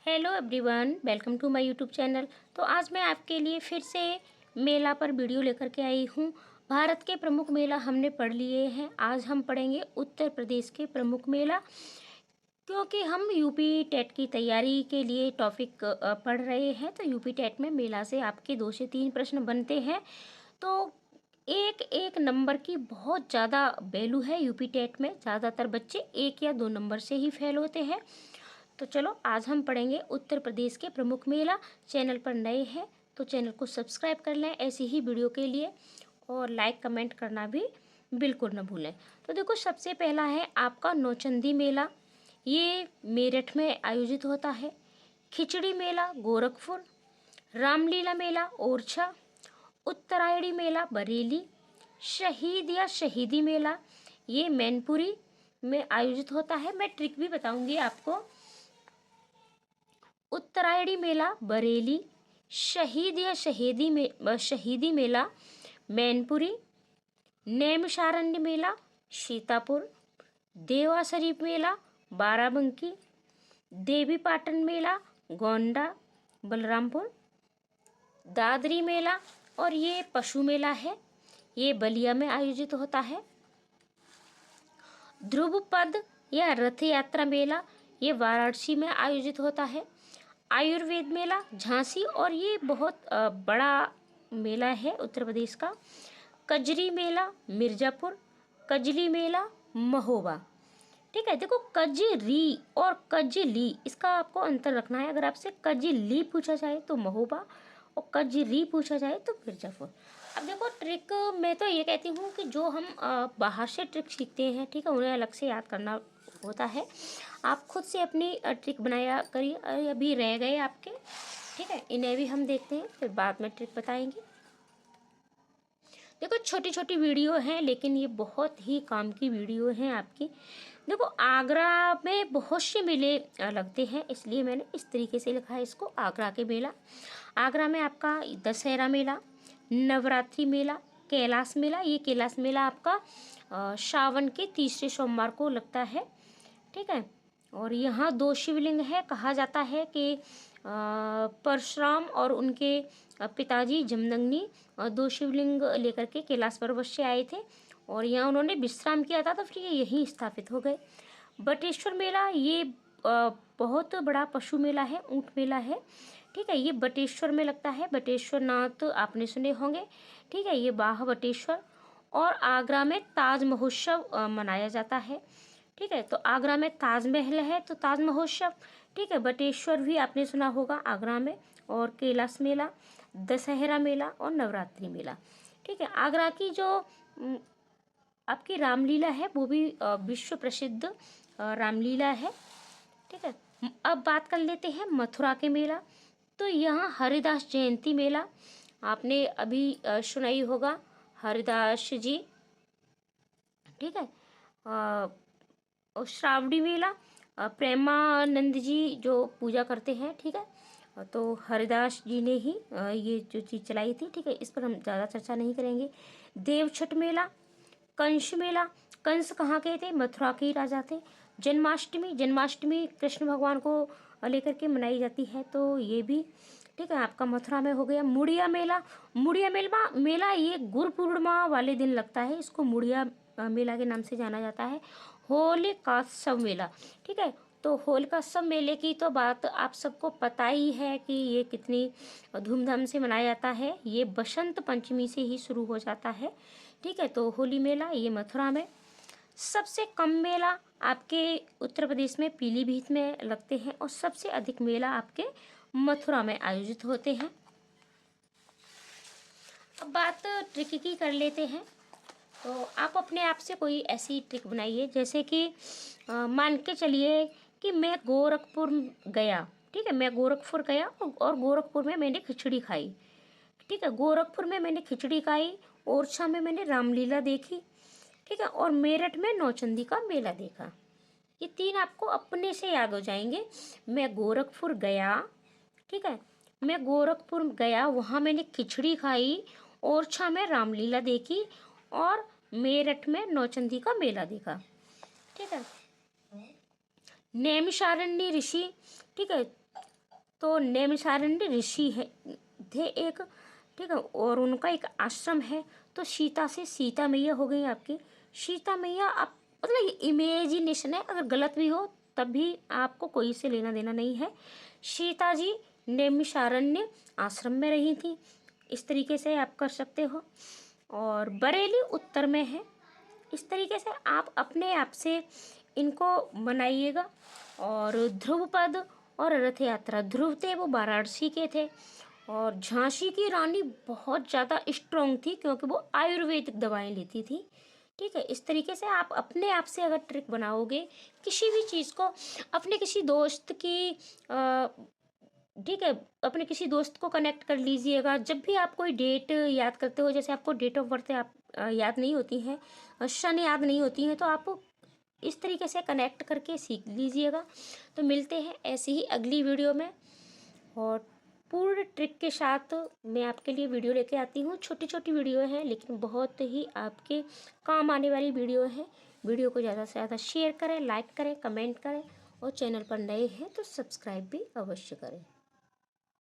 Hello everyone, welcome to my YouTube channel. तो आज मैं आपके लिए फिर से मेला पर वीडियो लेकर के आई हूँ। भारत के प्रमुख मेला हमने पढ़ लिए हैं। आज हम पढ़ेंगे उत्तर प्रदेश के प्रमुख मेला, क्योंकि हम यूपी टेट की तैयारी के लिए टॉपिक पढ़ रहे हैं। तो यूपी टेट में मेला से आपके 2 से 3 प्रश्न बनते हैं। तो एक एक नंबर की बहुत ज़्यादा वैल्यू है यूपी टेट में। ज़्यादातर बच्चे 1 या 2 नंबर से ही फेल होते हैं। तो चलो आज हम पढ़ेंगे उत्तर प्रदेश के प्रमुख मेला। चैनल पर नए हैं तो चैनल को सब्सक्राइब कर लें ऐसी ही वीडियो के लिए, और लाइक कमेंट करना भी बिल्कुल न भूलें। तो देखो, सबसे पहला है आपका नौचंदी मेला। ये मेरठ में आयोजित होता है। खिचड़ी मेला गोरखपुर, रामलीला मेला ओरछा, उत्तरायणी मेला बरेली, शहीद या शहीदी मेला ये मैनपुरी में आयोजित होता है। मैं ट्रिक भी बताऊंगी आपको। उत्तरायणी मेला बरेली, शहीद या शहीदी मेला मैनपुरी, नैमिषारण्य मेला सीतापुर, देवा शरीफ मेला बाराबंकी, देवी पाटन मेला गोंडा बलरामपुर, दादरी मेला और ये पशु मेला है, ये बलिया में आयोजित होता है। ध्रुव पद या रथ यात्रा मेला ये वाराणसी में आयोजित होता है। आयुर्वेद मेला झांसी, और ये बहुत बड़ा मेला है उत्तर प्रदेश का। कजरी मेला मिर्जापुर, कजली मेला महोबा। ठीक है, देखो कजरी और कजली इसका आपको अंतर रखना है। अगर आपसे कजली पूछा जाए तो महोबा, और कजरी पूछा जाए तो मिर्जापुर। अब देखो ट्रिक, मैं तो ये कहती हूँ कि जो हम बाहर से ट्रिक सीखते हैं, ठीक है, उन्हें अलग से याद करना होता है। आप खुद से अपनी ट्रिक बनाया करिए। अभी रह गए आपके, ठीक है, इन्हें भी हम देखते हैं, फिर बाद में ट्रिक बताएंगे। देखो छोटी छोटी वीडियो हैं, लेकिन ये बहुत ही काम की वीडियो हैं आपकी। देखो आगरा में बहुत से मेले लगते हैं, इसलिए मैंने इस तरीके से लिखा है इसको, आगरा के मेला। आगरा में आपका दशहरा मेला, नवरात्रि मेला, कैलाश मेला। ये कैलाश मेला आपका सावन के तीसरे सोमवार को लगता है, ठीक है। और यहाँ 2 शिवलिंग है। कहा जाता है कि परशुराम और उनके पिताजी जमदग्नि 2 शिवलिंग लेकर के कैलाश पर्वत से आए थे, और यहाँ उन्होंने विश्राम किया था, तो फिर ये यहीं स्थापित हो गए। बटेश्वर मेला ये बहुत बड़ा पशु मेला है, ऊंट मेला है, ठीक है। ये बटेश्वर में लगता है। बटेश्वर नाथ आपने सुने होंगे, ठीक है, ये बाह बटेश्वर। और आगरा में ताज महोत्सव मनाया जाता है, ठीक है। तो आगरा में ताजमहल है तो ताज महोत्सव, ठीक है। बटेश्वर भी आपने सुना होगा आगरा में, और कैलाश मेला, दशहरा मेला और नवरात्रि मेला, ठीक है। आगरा की जो आपकी रामलीला है वो भी विश्व प्रसिद्ध रामलीला है, ठीक है। अब बात कर लेते हैं मथुरा के मेला। तो यहाँ हरिदास जयंती मेला आपने अभी सुनाई होगा, हरिदास जी, ठीक है। और श्रावणी मेला प्रेमानंद जी जो पूजा करते हैं, ठीक है। तो हरिदास जी ने ही ये जो चीज़ चलाई थी, ठीक है, इस पर हम ज़्यादा चर्चा नहीं करेंगे। देवछठ मेला, कंस मेला, कंस कहाँ के थे? मथुरा के ही राजा थे। जन्माष्टमी, जन्माष्टमी कृष्ण भगवान को लेकर के मनाई जाती है, तो ये भी, ठीक है, आपका मथुरा में हो गया। मुड़िया मेला, मुड़िया मेला ये गुरु पूर्णिमा वाले दिन लगता है, इसको मुड़िया मेला के नाम से जाना जाता है। होलिकोत्सव मेला, ठीक है। तो होलिकोत्सव मेले की तो बात आप सबको पता ही है कि ये कितनी धूमधाम से मनाया जाता है। ये बसंत पंचमी से ही शुरू हो जाता है, ठीक है। तो होली मेला ये मथुरा में। सबसे कम मेला आपके उत्तर प्रदेश में पीलीभीत में लगते हैं, और सबसे अधिक मेला आपके मथुरा में आयोजित होते हैं। अब बात ट्रिक की कर लेते हैं। तो आप अपने आप से कोई ऐसी ट्रिक बनाइए, जैसे कि मान के चलिए कि मैं गोरखपुर गया, ठीक है, मैं गोरखपुर गया और गोरखपुर में मैंने खिचड़ी खाई, ठीक है। गोरखपुर में मैंने खिचड़ी खाई, ओरछा में मैंने रामलीला देखी, ठीक है, और मेरठ में नौचंदी का मेला देखा। ये 3 आपको अपने से याद हो जाएंगे। मैं गोरखपुर गया, ठीक है, मैं गोरखपुर गया, वहाँ मैंने खिचड़ी खाई, ओरछा में रामलीला देखी, और मेरठ में नौचंदी का मेला देखा, ठीक है। नैमिषारण्य ऋषि, ठीक है, तो नैमिषारण्य ऋषि है थे एक, ठीक है, और उनका एक आश्रम है। तो सीता से सीता मैया हो गई आपकी सीता मैया। आप मतलब ये इमेजिनेशन है, अगर गलत भी हो तब भी आपको कोई से लेना देना नहीं है। सीता जी नैमिषारण्य आश्रम में रही थी, इस तरीके से आप कर सकते हो। और बरेली उत्तर में है। इस तरीके से आप अपने आप से इनको बनाइएगा। और ध्रुवपद और रथ यात्रा, ध्रुव थे वो वाराणसी के थे, और झांसी की रानी बहुत ज़्यादा स्ट्रोंग थी क्योंकि वो आयुर्वेदिक दवाएं लेती थी। ठीक है, इस तरीके से आप अपने आप से अगर ट्रिक बनाओगे किसी भी चीज़ को, अपने किसी दोस्त की ठीक है, अपने किसी दोस्त को कनेक्ट कर लीजिएगा। जब भी आप कोई डेट याद करते हो, जैसे आपको डेट ऑफ बर्थ आप याद नहीं होती हैं, सन याद नहीं होती हैं, तो आप इस तरीके से कनेक्ट करके सीख लीजिएगा। तो मिलते हैं ऐसी ही अगली वीडियो में, और पूर्ण ट्रिक के साथ मैं आपके लिए वीडियो लेके आती हूँ। छोटी छोटी वीडियो हैं लेकिन बहुत ही आपके काम आने वाली वीडियो है। वीडियो को ज़्यादा से ज़्यादा शेयर करें, लाइक करें, कमेंट करें, और चैनल पर नए हैं तो सब्सक्राइब भी अवश्य करें।